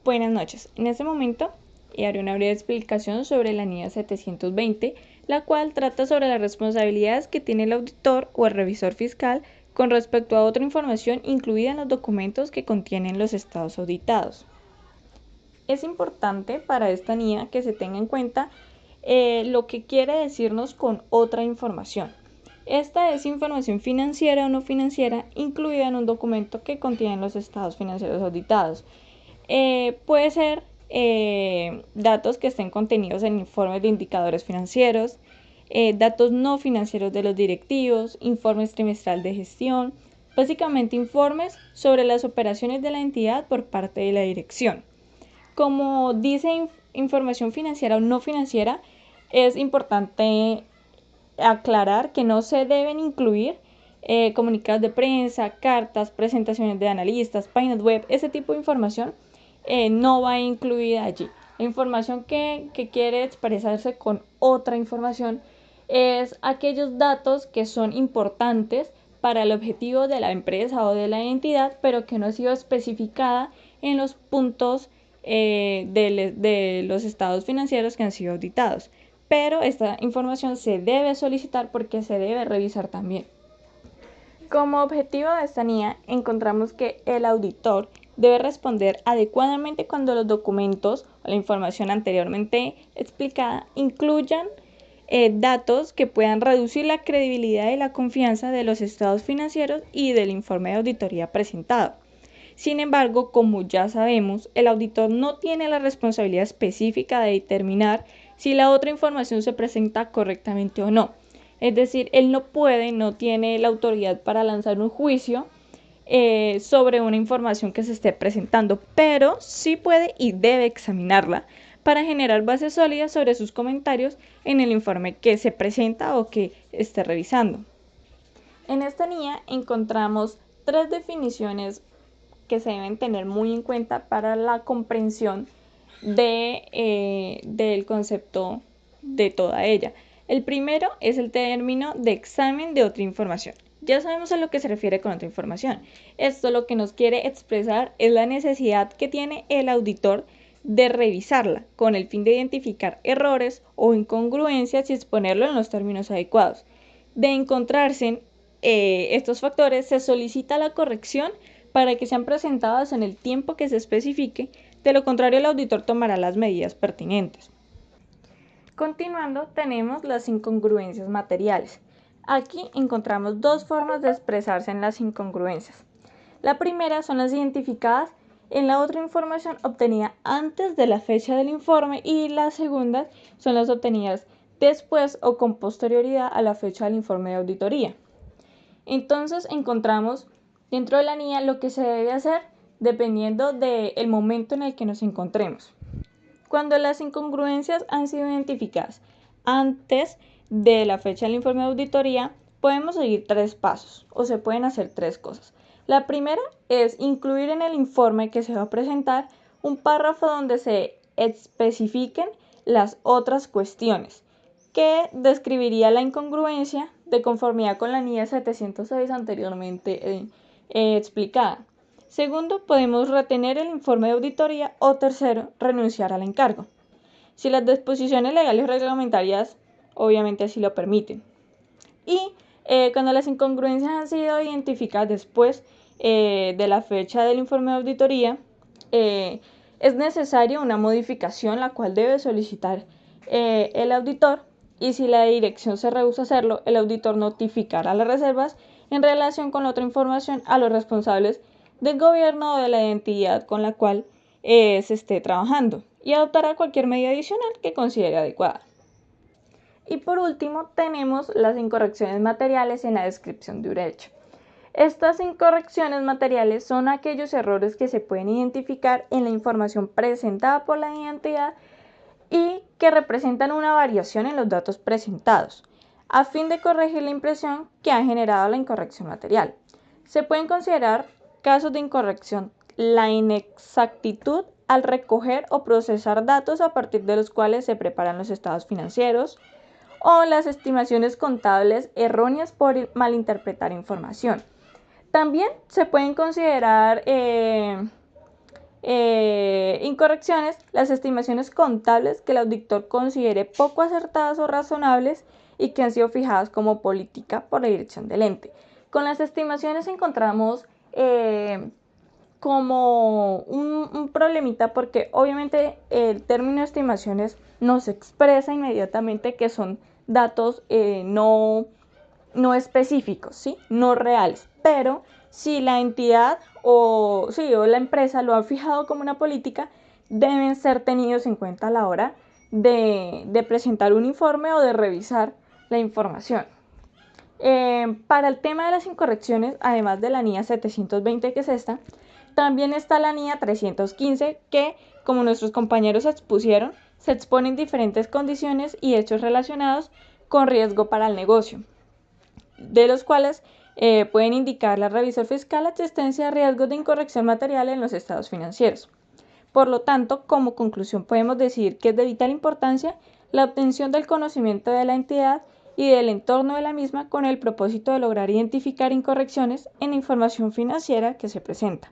Buenas noches. En este momento haré una breve explicación sobre la NIA 720, la cual trata sobre las responsabilidades que tiene el auditor o el revisor fiscal con respecto a otra información incluida en los documentos que contienen los estados auditados. Es importante para esta NIA que se tenga en cuenta lo que quiere decirnos con otra información. Esta es información financiera o no financiera incluida en un documento que contiene los estados financieros auditados. Puede ser datos que estén contenidos en informes de indicadores financieros, datos no financieros de los directivos, informes trimestral de gestión, básicamente informes sobre las operaciones de la entidad por parte de la dirección. Como dice información financiera o no financiera, es importante aclarar que no se deben incluir comunicados de prensa, cartas, presentaciones de analistas, páginas web, ese tipo de información no va incluida allí. La información que quiere expresarse con otra información es aquellos datos que son importantes para el objetivo de la empresa o de la entidad, pero que no ha sido especificada en los puntos de los estados financieros que han sido auditados. Pero esta información se debe solicitar porque se debe revisar también. Como objetivo de esta NIA, encontramos que el auditor debe responder adecuadamente cuando los documentos o la información anteriormente explicada incluyan datos que puedan reducir la credibilidad y la confianza de los estados financieros y del informe de auditoría presentado. Sin embargo, como ya sabemos, el auditor no tiene la responsabilidad específica de determinar si la otra información se presenta correctamente o no. Es decir, él no tiene la autoridad para lanzar un juicio sobre una información que se esté presentando, pero sí puede y debe examinarla para generar bases sólidas sobre sus comentarios en el informe que se presenta o que esté revisando. En esta NIA encontramos 3 definiciones que se deben tener muy en cuenta para la comprensión del concepto de toda ella. El primero es el término de examen de otra información. Ya sabemos a lo que se refiere con otra información. Esto lo que nos quiere expresar es la necesidad que tiene el auditor de revisarla con el fin de identificar errores o incongruencias y exponerlo en los términos adecuados. De encontrarse estos factores, se solicita la corrección para que sean presentadas en el tiempo que se especifique, de lo contrario el auditor tomará las medidas pertinentes. Continuando, tenemos las incongruencias materiales. Aquí encontramos 2 formas de expresarse en las incongruencias. La primera son las identificadas en la otra información obtenida antes de la fecha del informe y las segundas son las obtenidas después o con posterioridad a la fecha del informe de auditoría. Entonces encontramos dentro de la NIA lo que se debe hacer dependiendo del momento en el que nos encontremos. Cuando las incongruencias han sido identificadas antes de la fecha del informe de auditoría, podemos seguir 3 pasos o se pueden hacer 3 cosas. La primera es incluir en el informe que se va a presentar un párrafo donde se especifiquen las otras cuestiones que describiría la incongruencia de conformidad con la NIA 706 anteriormente explicada. Segundo, podemos retener el informe de auditoría o tercero, renunciar al encargo, si las disposiciones legales reglamentarias obviamente así lo permiten. Y cuando las incongruencias han sido identificadas después de la fecha del informe de auditoría, es necesaria una modificación la cual debe solicitar el auditor, y si la dirección se rehúsa a hacerlo, el auditor notificará las reservas en relación con otra información a los responsables del gobierno o de la entidad con la cual se esté trabajando y adoptará cualquier medida adicional que considere adecuada. Y por último tenemos las incorrecciones materiales en la descripción de un hecho. Estas incorrecciones materiales son aquellos errores que se pueden identificar en la información presentada por la entidad y que representan una variación en los datos presentados, a fin de corregir la impresión que ha generado la incorrección material. Se pueden considerar casos de incorrección la inexactitud al recoger o procesar datos a partir de los cuales se preparan los estados financieros, o las estimaciones contables erróneas por malinterpretar información. También se pueden considerar Incorrecciones: las estimaciones contables que el auditor considere poco acertadas o razonables y que han sido fijadas como política por la dirección del ente. Con las estimaciones encontramos como un problemita, porque obviamente el término estimaciones nos expresa inmediatamente que son datos no específicos, ¿sí? No reales, pero si la entidad o la empresa lo ha fijado como una política, deben ser tenidos en cuenta a la hora de presentar un informe o de revisar la información. Para el tema de las incorrecciones, además de la NIA 720, que es esta, también está la NIA 315, que, como nuestros compañeros expusieron, se exponen diferentes condiciones y hechos relacionados con riesgo para el negocio, de los cuales pueden indicar al revisor fiscal la existencia de riesgos de incorrección material en los estados financieros. Por lo tanto, como conclusión podemos decir que es de vital importancia la obtención del conocimiento de la entidad y del entorno de la misma con el propósito de lograr identificar incorrecciones en la información financiera que se presenta.